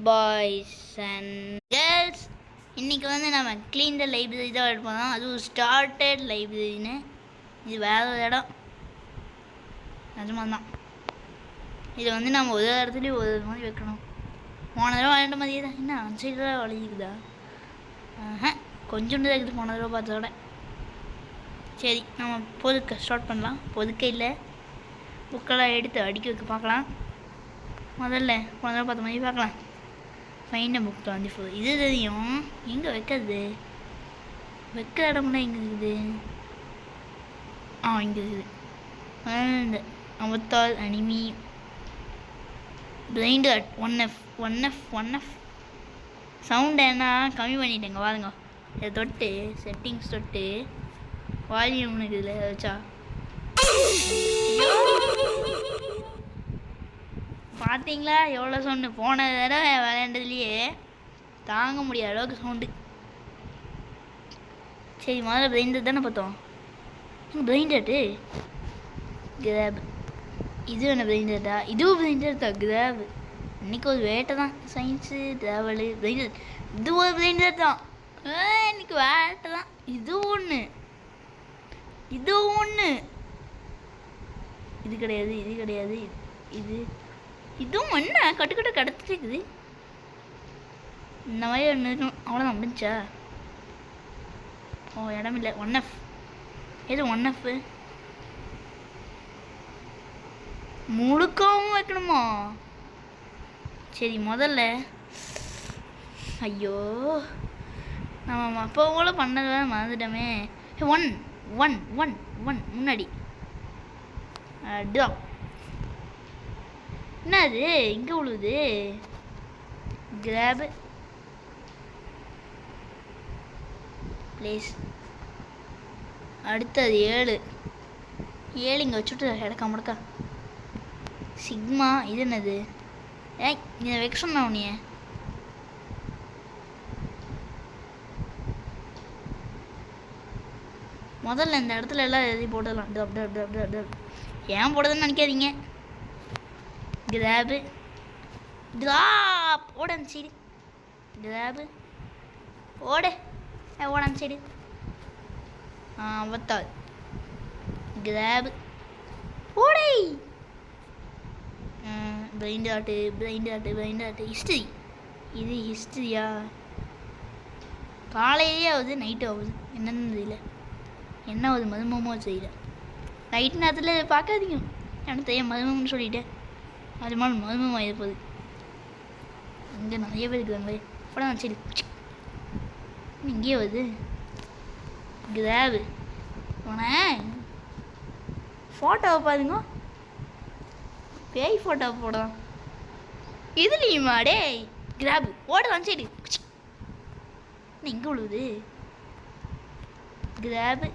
Boys and girls, இன்றைக்கி வந்து நம்ம க்ளீன் த லைப்ரரி தான் எடுப்போம். அதுவும் ஸ்டார்டட் லைப்ரரின்னு. இது வேறு ஒரு இடம், நிஜமாக தான். இதை வந்து நம்ம ஒரு இடத்துலையும் ஒரு மாதிரி வைக்கணும். போன தடவை விளையாண்ட மாதிரியே தான். என்ன அந்த சைடு தான் வளையுக்குதா? கொஞ்சோண்டு தான் இருக்குது போன தடவை பார்த்ததோட. சரி, நம்ம பொதுக்க ஸ்டார்ட் பண்ணலாம். பொதுக்க இல்லை, புக்கெல்லாம் எடுத்து அடுக்கி வைக்க பார்க்கலாம். முதல்ல போன தடவை பார்த்த மாதிரி பார்க்கலாம். Fine book 24. இது தெரியும். எங்கே வைக்கிறது? வைக்கிற இடம்னா எங்கே இருக்குது? இங்கே இருக்குது. இந்த Avatar anime blind at 1F sound என்ன கம்மி பண்ணிட்டேங்க பாருங்க. இதை தொட்டு செட்டிங்ஸ் தொட்டு வால்யூம் இதில் வச்சா பார்த்தீங்களா எவ்வளோ சவுண்டு? போன தடவை விளையாண்டதுலேயே தாங்க முடியாத அளவுக்கு சவுண்டு. சரி, முதல்ல பிளைண்டட் தானே பார்த்தோம். பிளைண்டட்டு கிராப். இது என்ன பிளைண்டட்டா? இதுவும் பிளைண்டட் தான். கிராப் இன்னைக்கு ஒரு வேட்டை தான். Science travel blinded. இது ஒரு பிளைண்டட் தான். இன்னைக்கு வேட்டை தான். இது ஒன்று, இது ஒன்று. இது கிடையாது, இது கிடையாது. இதுவும் என்ன கட்டுக்கட்டு கடத்திட்டு இருக்குது. இந்த மாதிரி ஒன்று இருக்கணும். அவ்வளோதான், முடிஞ்சா? இடம் இல்லை. 1F. எது 1F? முழுக்கவும் வைக்கணுமா? சரி, முதல்ல ஐயோ நம்ம அப்போ போல பண்ணதை மறந்துட்டோமே. 1 முன்னாடி டாப். என்ன அது இங்கே விழுவுது? Graph place. அடுத்தது 7 இங்கே வச்சுட்டு இடக்கா முடக்கா. சிக்மா. இது என்னது? இதை வைக்க சொன்னா உனிய. முதல்ல இந்த இடத்துல எல்லாம் எழுதி போடலாம். ஏன் போடுறதுன்னு நினைக்காதீங்க. Crab drop. ஓட அந்த சைடு. கிராபு ஓடு. ஓட அந்த சைடு. வத்தாது. கிராபு ஓடை. பிளைண்ட் ஆட்டு. ஹிஸ்ட்ரி. இது ஹிஸ்ட்ரியா? காலையிலே ஆகுது, நைட்டு ஆகுது. என்னன்னு தெரியல. என்ன ஆகுது? மதுமமோ தெரியல. நைட்டு நேரத்தில் பார்க்காதீங்க. எனக்கு தெரியும் மதுமம்னு சொல்லிட்டேன். அது மாதிரி மதுமம் ஆகிருப்பது. இங்கே நிறைய பேர் இருக்கிறாங்களே. படம் சரி, இங்கேயே வருது. கிராபு. ஃபோட்டோவை பாருங்க. பேய் ஃபோட்டோ போடலாம். இதுலேயுமா? டே கிராபு ஓடலாம். சரி, இங்கே விழுவுது. கிராபு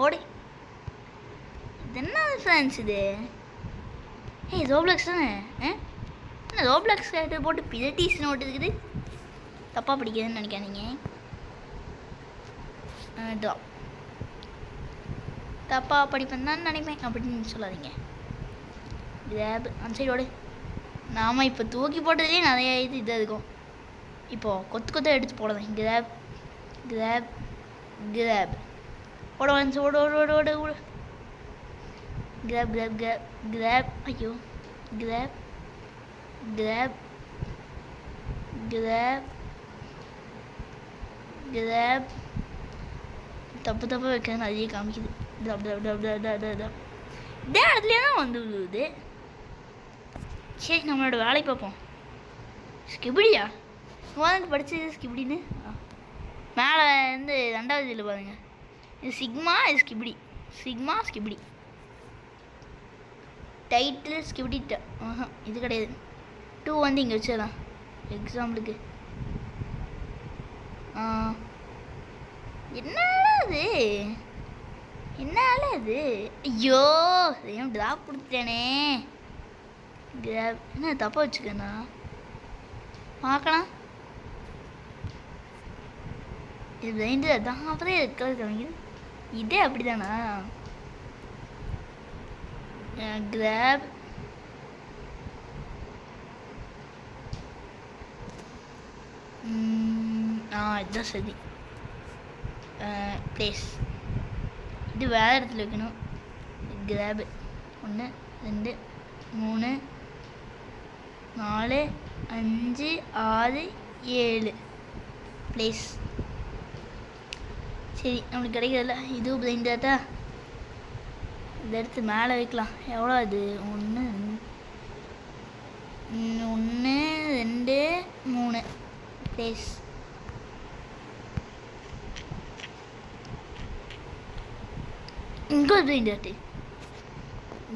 ஓடு. இது என்ன ஃப்ரெண்ட்ஸ் இது? ரோப்ளக்ஸ் தானே? என்ன ரோப்ளக்ஸ் கேரக்டர் போட்டு பிதட்டீஸ்னு ஓட்டு இருக்குது? தப்பாக பிடிக்குதுன்னு நினைக்காதீங்க. தப்பாக படிப்பேன் தான் நினைப்பேன் அப்படின்னு சொல்லாதீங்க. கிராப் அந்த சைடோடு. நாம் இப்போ தூக்கி போட்டதுலேயே நிறைய இதாக இருக்கும். இப்போது கொத்து எடுத்து போடுறேன். கிராப் ஓட வந்து ஓடு. கிராப். ஐயோ, கிராப் தப்பு வைக்க நிறைய காமிக்குது. இதே இடத்துலேயே தான் வந்து விழுவுது. சரி, நம்மளோட வேலை பார்ப்போம். ஸ்கிபிடியா? முதல்ல படித்தது ஸ்கிபிடின்னு. மேலே வந்து 2வது இதில் பாருங்க. இது சிக்மா, இது ஸ்கிபிடி. டைட்டில் ஸ்கிபிடி. இது கிடையாது. 2 வந்து இங்கே வச்சிடலாம் எக்ஸாம்பிளுக்கு. என்னால அது ஐயோ ஏன் ட்ராப் கொடுத்துட்டேனே. என்ன தப்பாக வச்சுக்கண்ணா பார்க்கலாம். இது பிளைண்டு அதான். அப்புறம் இருக்கிறது காமிக்குது. இதே அப்படி தானா? கிராப் இதுதான் சரி. ப்ளேஸ் இது வேறு இடத்துல வைக்கணும். Crab 1 2 3 4 5 6 7 place. சரி நம்மளுக்கு கிடைக்கிறதில்ல. இதுவும் பிளைண்ட் டேட்டா. இதை எடுத்து மேலே வைக்கலாம். எவ்வளோ அது? 1 2 3 ப்ளேஸ். இங்கே ஒரு பிளைண்ட் டேட்டு.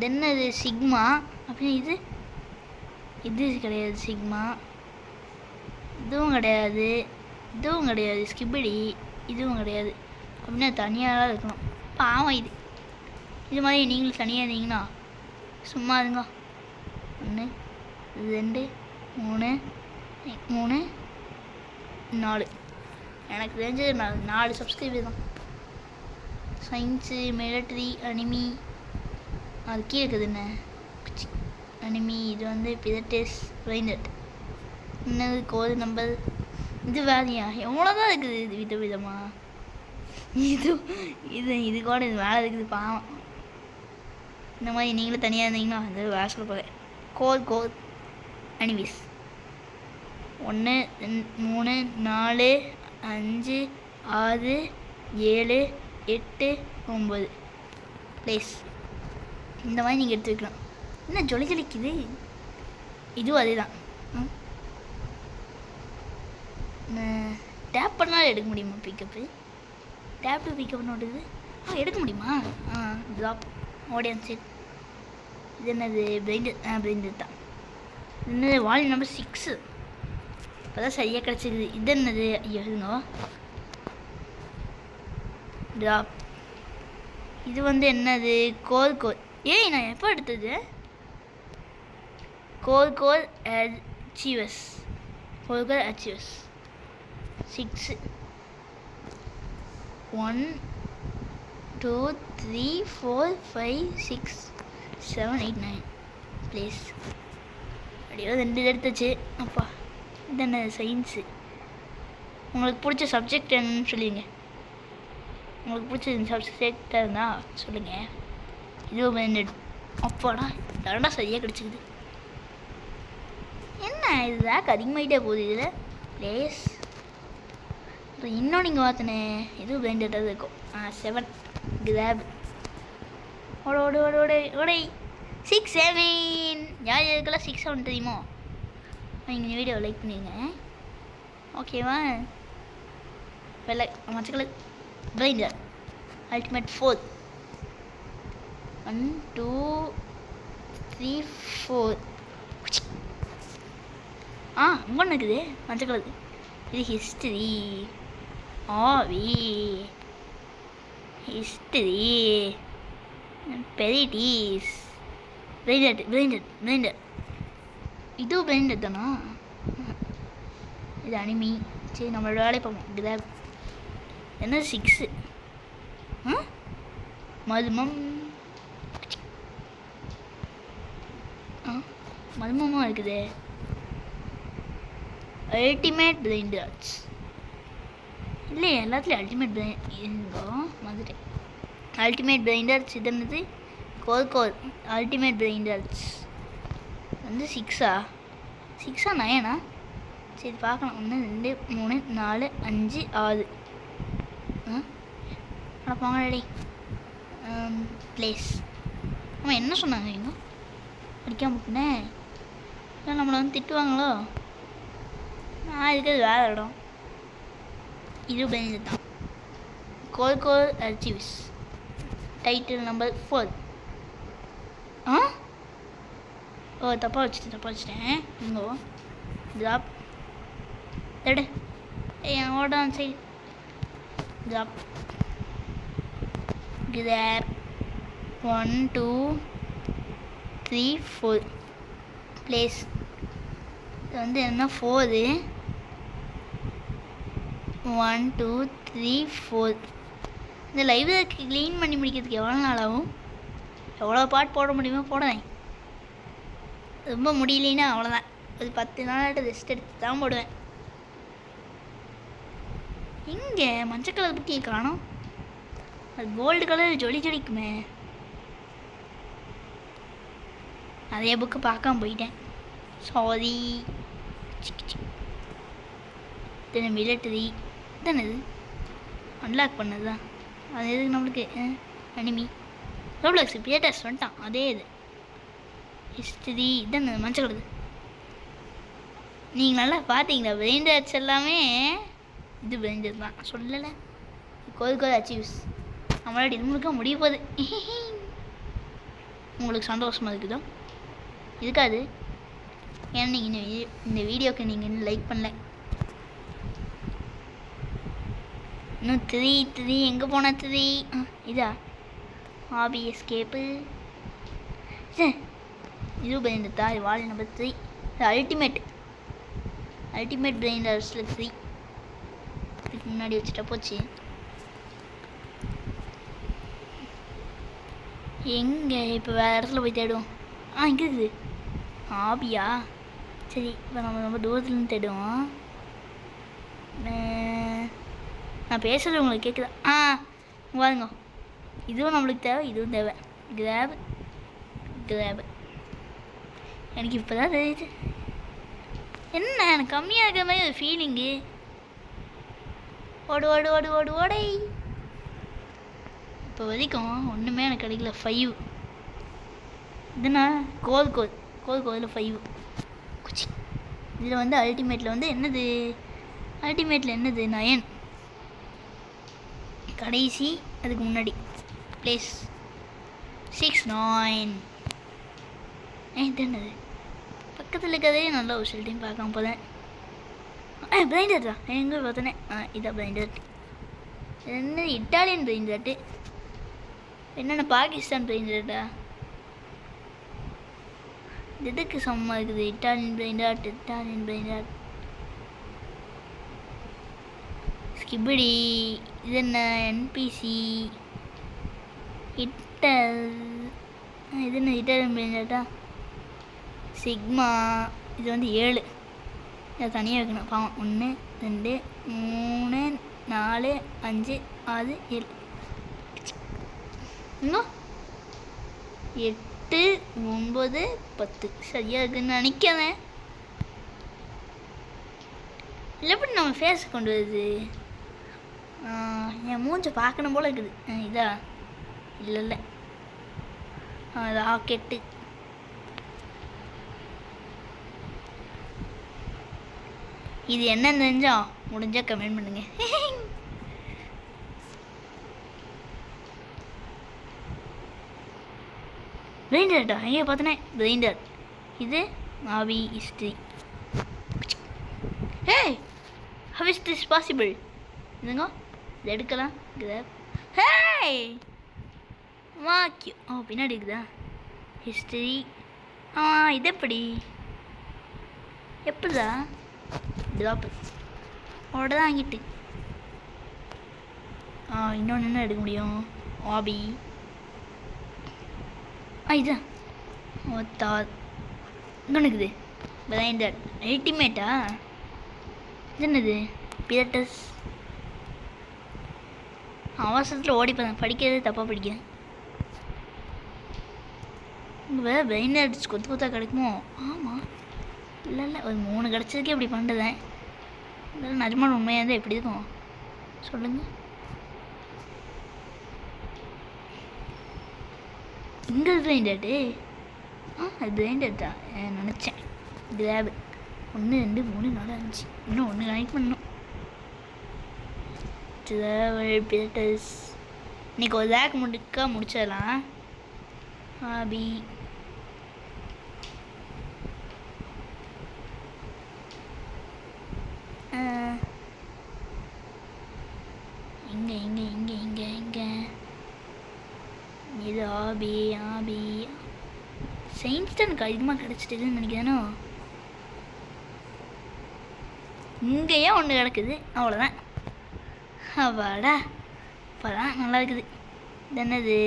தென் அது சிக்மா. அப்படின்னு இது கிடையாது. சிக்மா இதுவும் கிடையாது. இதுவும் கிடையாது. ஸ்கிபிடி இதுவும் கிடையாது. அப்படின்னா தனியாக தான் இருக்கணும். பாவம் இது மாதிரி நீங்களும் தனியாக இருந்தீங்கன்னா சும்மா இருங்க. 1 2 3 3 4 எனக்கு தெரிஞ்சது 4 சப்ஸ்கிரைபர் தான். சயின்ஸு, மிலிட்ரி, அனிமி, அது கீழே இருக்குது என்ன அனிமி. இது வந்து பிதட்டஸ் வைண்டட். என்னது கோடு நம்பர். இது வேறையா? எவ்வளோதான் இருக்குது இது விதவிதமாக. இது கூட இது மேலே இருக்குது. பாவம். இந்த மாதிரி நீங்களும் தனியாக இருந்தீங்கன்னா அது வேறு சொல்ல போகிறேன். கோட் அனிமீஸ் 1 3 4 5 6 7 8 9 ப்ளேஸ். இந்த மாதிரி நீங்கள் எடுத்து வைக்கலாம். என்ன ஜொலிக்குது? இதுவும் அதே தான். டேப் பண்ணாலும் எடுக்க முடியுமா? பிக்கப்பு டேப் டு பிக்கப் நோட்டுது. எடுக்க முடியுமா? Drop audience set. இது என்னது? பிளைண்டட் தான். என்னது? Volume number 6. இப்போ தான் சரியாக கிடச்சிருக்குது. இது என்னது? எழுதுங்க. ட்ராப். இது வந்து என்னது? கோல். நான் எப்போ எடுத்தது? கோல் அச்சீவர்ஸ் 6 1 2 3 4 5 6 7 8 9 ப்ளேஸ். அப்படியே 2 எடுத்துச்சு. அப்பா இது என்ன? சயின்ஸு. உங்களுக்கு பிடிச்ச சப்ஜெக்ட் என்னன்னு சொல்லுங்க. உங்களுக்கு பிடிச்ச சப்ஜெக்டாக இருந்தால் சொல்லுங்கள். இது அப்பாடா தரண்டா சரியாக கிடச்சிக்குது. என்ன இது ரேக் அதிகமாகிட்டே போகுது இதில். ப்ளேஸ். இன்னும் நீங்கள் பார்த்தனே இதுவும் பிளைண்டடாக இருக்கும். 7 கிராப். ஓடை 6 7. யார் யாருக்கெல்லாம் 6 7 தெரியுமோ நீங்கள் வீடியோ லைக் பண்ணிடுங்க. ஓகேவா? வெள்ளை மச்சக்கலை பிளைண்டர் அல்டிமேட் 4 1 2 3 4. இங்கே இருக்குது மஞ்சக்கலது. இது ஹிஸ்டரி. பெரிட்டீஸ். பிளைண்டட் இதுவும் பிளைண்டட் தானா? இது அனிமி. சரி நம்மளோட வேலையை பார்ப்போம். கிராப். என்ன 6? மதுமம். மதுமமாக இருக்குது. அல்டிமேட் பிளைண்டர்ஸ் இல்லையே எல்லாத்துலேயும் அல்டிமேட் இருந்தோ வந்துட்டேன். Ultimate blinders. இது என்னது? கோல் அல்டிமேட் பிளைண்டர்ஸ் வந்து 6 9? சரி பார்க்கலாம். 1 2 3 4 5 6. போங்க ரெடி. ப்ளேஸ். அவன் என்ன சொன்னாங்க? இன்னும் படிக்காம போனேன். இல்லை நம்மளை வந்து திட்டுவாங்களோ? நான் இருக்கிறது வேறு இடம். இது பிளைண்டட் தான். கோல் அச்சீவ்ஸ் டைட்டில் நம்பர் 4. தப்பாக வச்சுட்டேன். இங்கோ ட்ராப். எடு ஓட சைடு ட்ராப். Graph 1 2 3 4 place. இது வந்து என்ன? 4 1 2 3 4. இந்த லைப்ரரி க்ளீன் பண்ணி முடிக்கிறதுக்கு எவ்வளோ நாள் ஆகும்? எவ்வளோ பாட் போட முடியுமோ போடுவேன். ரொம்ப முடியலன்னா அவ்வளோதான். ஒரு 10 நாள் ரெஸ்ட் எடுத்து தான் போடுவேன். இங்கே மஞ்சள் கலர் புக்கியை காணோம். அது கோல்டு கலர் ஜொலிக்குமே. அதே புக்கு பார்க்காம போயிட்டேன். சாரி. இத்தனை மிலிட்டரி தானே இது அன்லாக் பண்ணது தான். அது எதுக்கு நம்மளுக்கு அனிமி ரோப்ளாக்ஸ் பிளேட்டர்ஸ் வந்துட்டான். அதே இது ஹிஸ்டரி இதானே மஞ்சள் கலர். நீங்கள் நல்லா பார்த்தீங்களா? பிரைண்டர்ஸ் எல்லாமே இது பிரைண்டர் தான் சொல்லலை. கோது அச்சீவ்ஸ் நம்மளோட இது முழுக்க முடிய போகுது. உங்களுக்கு சந்தோஷமாக இருக்குதோ? இருக்காது. ஏன்னா நீங்கள் இந்த வீடியோவுக்கு நீங்கள் இன்னும் லைக் பண்ணல. இன்னும் 3 எங்கே போனா 3 இதா ஹாபி எஸ்கேப்பு. இது பிரைண்டர் இது வால் நம்பர் 3. இது அல்டிமேட் பிரைண்டர்ஸில் 3. இதுக்கு முன்னாடி வச்சுட்டா போச்சு. எங்கே இப்போ வேறு இடத்துல போய் தேடுவோம். இங்கே இருக்குது ஹாபியா. சரி இப்போ நம்ம தூரத்துலேருந்து தேடுவோம். நான் பேசுகிறது உங்களுக்கு கேட்குதா? வாங்க. இதுவும் நம்மளுக்கு தேவை, இதுவும் தேவை. கிராப் எனக்கு இப்போ தான் தெரியுது. என்ன எனக்கு கம்மியாக இருக்கிற மாதிரி ஒரு ஃபீலிங்கு. ஓடை. இப்போ வரைக்கும் ஒன்றுமே எனக்கு கிடைக்கல. 5 இதுனா கோதில் 5. இதில் வந்து அல்டிமேட்டில் என்னது? அல்டிமேட்டில் என்னது? 9. கடைசி அதுக்கு முன்னாடி ப்ளேஸ் 6 9. இது என்னது? பக்கத்தில் இருக்கிறதே நல்ல ஒரு ஷெல்ட்டையும் பார்க்காம போதேன். பிரைண்டர் தான் எங்கே பார்த்தோன்னே. இதான் பிரைண்டர். என்ன இட்டாலியன் பிரைண்டர்ட்டு? என்னென்ன பாகிஸ்தான் பிரைண்டர்டா? எதுக்கு சமமாக இருக்குது? Italian brainrot skibidi. இது என்ன? என்பிசி இது என்ன? இட்டாலியன் பிரைண்டர்டா? சிக்மா. இது வந்து 7. இதை தனியாக வைக்கணும் பாவம். 1 2 3 4 5 6 7 இன்னும் 8 9 10 சரியாக இருக்குன்னு நினைக்கிறேன். இல்லை எப்படி நம்ம ஃபேஸ் கொண்டு வருது? என் மூஞ்சை பார்க்கணும் போல் இருக்குது. இதா இல்லை ராக்கெட்டு. இது என்ன தெரிஞ்சா முடிஞ்சால் கமெண்ட் பண்ணுங்க. பிரைண்டர்டா எங்கே பார்த்தனே? பிரைண்டர். இது hobby history. how is this possible? இதுங்க இது எடுக்கலாம். வாக்கியூ. பின்னாடி இருக்குதா ஹிஸ்டரி? இது எப்படிதா ட்ராப்பு அவட தான் வாங்கிட்டு. இன்னொன்று என்ன எடுக்க முடியும்? ஹாபி. இதுதான் இன்னொன்று இருக்குது பிரைண்டர் அல்டிமேட்டா. இது என்னது? பிளேட்டர்ஸ். அவசரத்தில் ஓடிப்பேன். படிக்கிறது தப்பாக படிக்கிறேன். வேறு பிரைண்டர்ஸ் கொத்தா கிடைக்குமோ? ஆமாம். இல்லை ஒரு 3 கிடச்சதுக்கே இப்படி பண்ணுறதேன். இதெல்லாம் நிஜமான உண்மையாக இருந்தால் எப்படி இருக்கும் சொல்லுங்கள். இங்கே பிரைண்டர்டு. அது பிரைண்டர் தான் நினச்சேன். கிராப் 1 2 3 4 5 இன்னும் 1 கனெக்ட் பண்ணணும். பிளேட்டர்ஸ் இன்றைக்கி ஒரு ரேக் முடிச்சிடலாம். ஹாபி இங்கே இது ஹாபி சயின்ஸ் தான் எனக்கு அதிகமாக கிடச்சிட்டுதுன்னு நினைக்கிறேனோ. இங்கேயே ஒன்று கிடக்குது அவ்வளோதான். அவாடா இப்போதான் நல்லா இருக்குது. இது என்னது?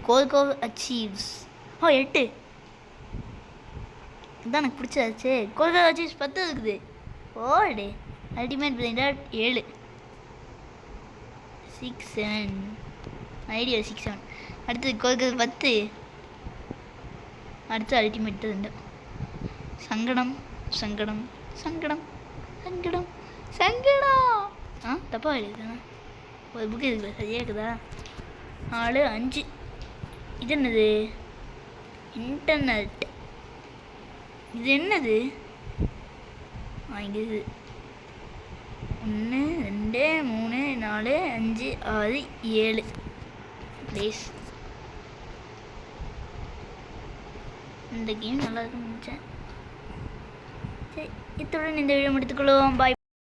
கோல்கோ அச்சீவ்ஸ். 8 இதுதான் எனக்கு பிடிச்சாச்சு. கோல்கோ அச்சீவ்ஸ் 10 இருக்குது. ஓடே அல்டிமேட் பிளைண்டர் 7 6 7 ஐடியா 6 7. அடுத்தது கோல்கல் 10. அடுத்து அல்டிமேட் 2. சங்கடம் சங்கடம் சங்கடம் சங்கடம் சங்கடம். தப்பாக எழுதுண்ணா. ஒரு புக்கு இருக்குல்ல சரியாக இருக்குதா? 4 5. இது என்னது? இன்டர்நெட். இது என்னது? இங்கே இது 1 2 3 4 5 6 7 ப்ளீஸ். இந்த கேம் நல்லா இருக்குன்னு நினச்சேன். சரி, இத்துடன் இந்த வீடியோ முடித்துக்கொள்வோம். பாய்.